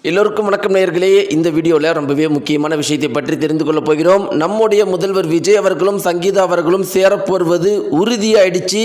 எல்லோருக்கும் வணக்கம் நேயர்களே. இந்த வீடியோவில் ரொம்பவே முக்கியமான விஷயத்தை பற்றி தெரிந்து கொள்ள போகிறோம். நம்முடைய முதல்வர் விஜய் அவர்களும் சங்கீதா அவர்களும் சேரப்போவது உறுதியாயிடுச்சு.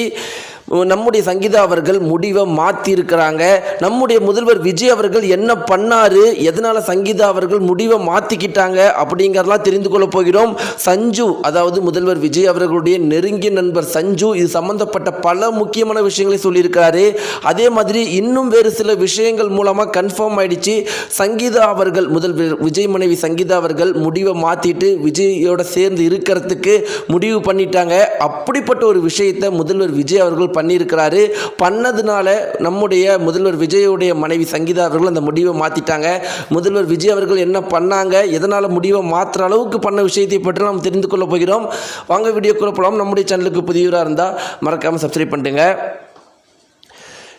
நம்முடைய சங்கீதா அவர்கள் முடிவை மாற்றிருக்கிறாங்க. நம்முடைய முதல்வர் விஜய் அவர்கள் என்ன பண்ணாரு, எதனால் சங்கீதா அவர்கள் முடிவை மாற்றிக்கிட்டாங்க அப்படிங்கிறதெல்லாம் தெரிந்து கொள்ள போகிறோம். சஞ்சு, அதாவது முதல்வர் விஜய் அவர்களுடைய நெருங்கிய நண்பர் சஞ்சு இது சம்பந்தப்பட்ட பல முக்கியமான விஷயங்களை சொல்லியிருக்காரு. அதே மாதிரி இன்னும் வேறு சில விஷயங்கள் மூலமாக கன்ஃபார்ம் ஆயிடுச்சு. சங்கீதா அவர்கள், முதல்வர் விஜய் மனைவி சங்கீதா அவர்கள் முடிவை மாற்றிட்டு விஜயோட சேர்ந்து இருக்கிறதுக்கு முடிவு பண்ணிட்டாங்க. அப்படிப்பட்ட ஒரு விஷயத்தை முதல்வர் விஜய் அவர்கள் பண்ணியிருக்கிறாரு. பண்ணதுனால நம்முடைய முதல்வர் விஜயோடைய மனைவி சங்கீதா அவர்கள் அந்த முடிவை மாற்றிட்டாங்க. முதல்வர் விஜய் அவர்கள் என்ன பண்ணாங்க, எதனால் முடிவை மாற்றுற அளவுக்கு பண்ண விஷயத்தை பற்றி நாம் தெரிந்து கொள்ள போகிறோம். வாங்க வீடியோக்குள்ள போகலாம். நம்முடைய சேனலுக்கு புதியவராக இருந்தால் மறக்காமல் சப்ஸ்கிரைப் பண்ணுங்க.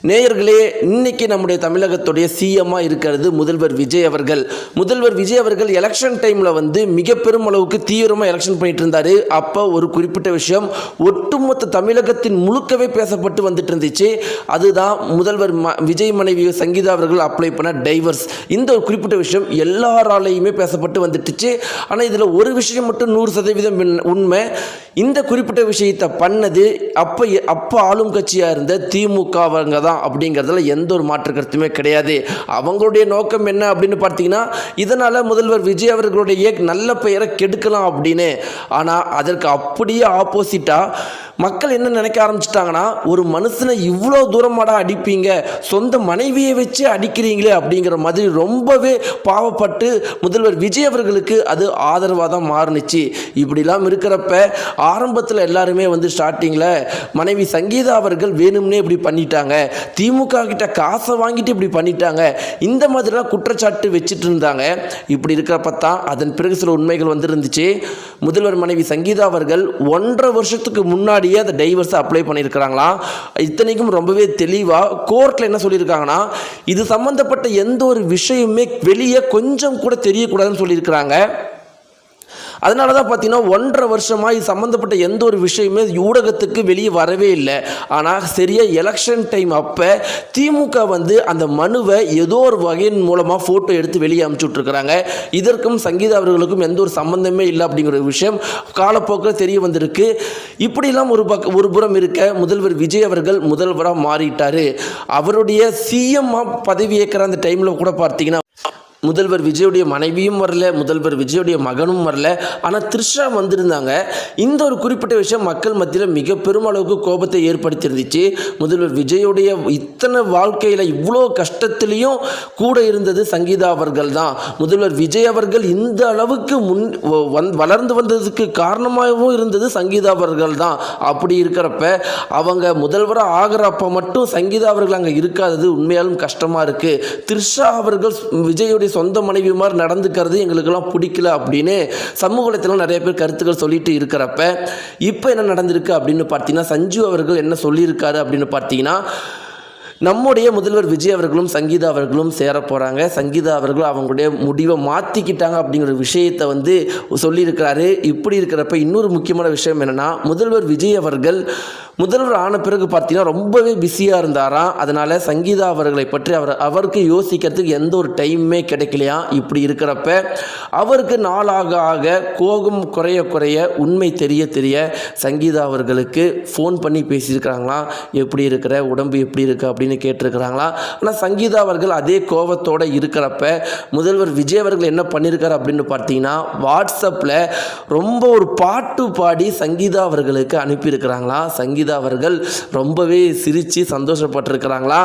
நேயர்களே, இன்னைக்கு நம்முடைய தமிழகத்துடைய சிஎம்மாக இருக்கிறது முதல்வர் விஜய் அவர்கள். முதல்வர் விஜய் அவர்கள் எலெக்ஷன் டைமில் மிக பெரும் அளவுக்கு தீவிரமாக எலெக்ஷன் பண்ணிட்டு இருந்தார். அப்போ ஒரு குறிப்பிட்ட விஷயம் ஒட்டுமொத்த தமிழகத்தின் முழுக்கவே பேசப்பட்டு வந்துட்டு இருந்துச்சு. அதுதான் முதல்வர் விஜய் மனைவி சங்கீதா அவர்கள் அப்ளை பண்ண டைவர்ஸ். இந்த ஒரு குறிப்பிட்ட விஷயம் எல்லாராலையுமே பேசப்பட்டு வந்துட்டுச்சு. ஆனால் இதில் ஒரு விஷயம் மட்டும் 100% உண்மை. இந்த குறிப்பிட்ட விஷயத்தை பண்ணது அப்போ ஆளும் கட்சியாக இருந்த திமுக அவங்க தான் அப்படிங்கிறதுல எந்த ஒரு மாற்று கருத்துமே கிடையாது. அவங்களுடைய நோக்கம் என்ன அப்படின்னு பார்த்தீங்கன்னா, இதனால் முதல்வர் விஜய் அவர்களுடைய நல்ல பெயரை கெடுக்கலாம் அப்படின்னு. ஆனால் அதற்கு அப்படியே ஆப்போசிட்டாக மக்கள் என்ன நினைக்க ஆரம்பிச்சிட்டாங்கன்னா, ஒரு மனுஷனை இவ்வளோ தூரமாடா அடிப்பீங்க, சொந்த மனைவியை வச்சு அடிக்கிறீங்களே அப்படிங்கிற மாதிரி ரொம்பவே பாவப்பட்டு முதல்வர் விஜய் அவர்களுக்கு அது ஆதரவாக தான் மாறுனுச்சு. இப்படிலாம் இருக்கிறப்ப ஆரம்பத்தில் எல்லாருமே ஸ்டார்டிங்கில் மனைவி சங்கீதா அவர்கள் வேணும்னே இப்படி பண்ணிட்டாங்க, திமுக கிட்ட காசை வாங்கிட்டு இப்படி பண்ணிட்டாங்க, இந்த மாதிரிலாம் குற்றச்சாட்டு வச்சுட்டு இருந்தாங்க. இப்படி இருக்கிறப்ப தான் அதன் பிறகு சில உண்மைகள் இருந்துச்சு. முதல்வர் மனைவி சங்கீதா அவர்கள் 1.5 வருஷத்துக்கு முன்னாடி அந்த டைவர்ஸ் அப்ளை பண்ணியிருக்கிறாங்களாம். இத்தனைக்கும் ரொம்பவே தெளிவாக கோர்ட்டில் என்ன சொல்லியிருக்காங்கன்னா, இது சம்பந்தப்பட்ட எந்த ஒரு விஷயமே வெளியே கொஞ்சம் கூட தெரியக்கூடாதுன்னு சொல்லியிருக்கிறாங்க. அதனால தான் பார்த்தீங்கன்னா 1.5 வருஷமாக இது சம்மந்தப்பட்ட எந்த ஒரு விஷயமே ஊடகத்துக்கு வெளியே வரவே இல்லை. ஆனால் சரியாக எலெக்ஷன் டைம் அப்போ திமுக அந்த மனுவை ஏதோ ஒரு வகையின் மூலமாக ஃபோட்டோ எடுத்து வெளியே அனுப்பிச்சுட்ருக்குறாங்க. இதற்கும் சங்கீதா அவர்களுக்கும் எந்த ஒரு சம்மந்தமே இல்லை அப்படிங்கிற ஒரு விஷயம் காலப்போக்கில் தெரிய வந்திருக்கு. இப்படிலாம் ஒரு புறம் இருக்க முதல்வர் விஜய் அவர்கள் முதல்வராக மாறிட்டார். அவருடைய சிஎம் பதவி ஏற்கிற அந்த டைமில் கூட பார்த்தீங்கன்னா முதல்வர் விஜயுடைய மனைவியும் வரல, முதல்வர் விஜயுடைய மகனும் வரல. ஆனால் த்ரிஷா வந்திருந்தாங்க. இந்த ஒரு குறிப்பிட்ட விஷயம் மக்கள் மத்தியில் மிக பெரும் அளவுக்கு கோபத்தை ஏற்படுத்தியிருந்துச்சு. முதல்வர் விஜயுடைய இத்தனை வாழ்க்கையில் இவ்வளோ கஷ்டத்துலேயும் கூட இருந்தது சங்கீதா அவர்கள் தான். முதல்வர் விஜய் அவர்கள் இந்த அளவுக்கு வளர்ந்து வந்ததுக்கு காரணமாகவும் இருந்தது சங்கீதா அவர்கள் தான். அப்படி இருக்கிறப்ப அவங்க முதல்வராக ஆகிறப்ப மட்டும் சங்கீதா அவர்கள் அங்கே இருக்காதது உண்மையாலும் கஷ்டமாக இருக்குது. த்ரிஷா அவர்கள் விஜயுடைய சொந்த மனைவி மாதிரி நடந்துக்கிறது எங்களுக்கெல்லாம் பிடிக்கல அப்படின்னு சமூக வலைத்தளத்தில் நிறைய பேர் கருத்துக்கள் சொல்லிட்டு இருக்கிறப்ப இப்போ என்ன நடந்திருக்கு அப்படின்னு பார்த்தீங்கன்னா, சஞ்சு அவர்கள் என்ன சொல்லியிருக்காரு அப்படின்னு பார்த்தீங்கன்னா, நம்முடைய முதல்வர் விஜய் அவர்களும் சங்கீதா அவர்களும் சேர போகிறாங்க, சங்கீதா அவர்கள் அவங்களுடைய முடிவை மாற்றிக்கிட்டாங்க அப்படிங்கிற விஷயத்தை சொல்லியிருக்கிறாரு. இப்படி இருக்கிறப்ப இன்னொரு முக்கியமான விஷயம் என்னென்னா, முதல்வர் விஜய் அவர்கள் முதல்வர் ஆன பிறகு பார்த்தீங்கன்னா ரொம்பவே பிஸியாக இருந்தாராம். அதனால் சங்கீதா அவர்களை பற்றி அவருக்கு யோசிக்கிறதுக்கு எந்த ஒரு டைமுமே கிடைக்கலையா. இப்படி இருக்கிறப்ப அவருக்கு நாளாக ஆக கோபம் குறைய உண்மை தெரிய சங்கீதா அவர்களுக்கு ஃபோன் பண்ணி பேசியிருக்கிறாங்களாம். எப்படி இருக்கிற, உடம்பு எப்படி இருக்குது அப்படின்னு கேட்டிருக்கிறாங்களா. ஆனால் சங்கீதா அவர்கள் அதே கோபத்தோடு இருக்கிறப்ப முதல்வர் விஜய் அவர்கள் என்ன பண்ணியிருக்காரு அப்படின்னு பார்த்தீங்கன்னா, வாட்ஸ்அப்பில் ரொம்ப ஒரு பாட்டு பாடி சங்கீதா அவர்களுக்கு அனுப்பியிருக்கிறாங்களா. சங்கீதா அவர்கள் ரொம்பவே சிரித்து சந்தோஷப்பட்டிருக்கிறாங்களா.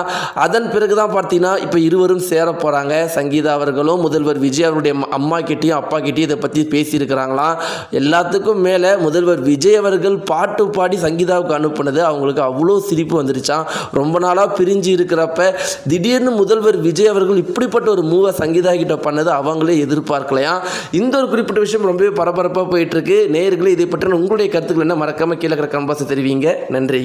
அதன் பிறகு தான் பார்த்தீங்கன்னா இப்போ இருவரும் சேர போகிறாங்க. சங்கீதா அவர்களும் முதல்வர் விஜய் அவருடைய அம்மா கிட்டேயும் அப்பா கிட்டேயும் இதை பற்றி பேசியிருக்கிறாங்களாம். எல்லாத்துக்கும் மேலே முதல்வர் விஜய் அவர்கள் பாட்டு பாடி சங்கீதாவுக்கு அனுப்புனது அவங்களுக்கு அவ்வளோ சிரிப்பு வந்துருச்சான். ரொம்ப நாளாக பிரிஞ்சு இருக்கிறப்ப திடீர்னு முதல்வர் விஜய் அவர்கள் இப்படிப்பட்ட ஒரு மூவை சங்கீதா கிட்ட பண்ணது அவங்களே எதிர்பார்க்கலையா. இந்த ஒரு குறிப்பிட்ட விஷயம் ரொம்பவே பரபரப்பாக போயிட்டு இருக்கு. நேயர்களே, இதை பற்றின உங்களுடைய கருத்துக்கள் என்ன மறக்காம கீழே கமெண்ட் பாக்ஸில் தெரிவிங்க. நன்றி.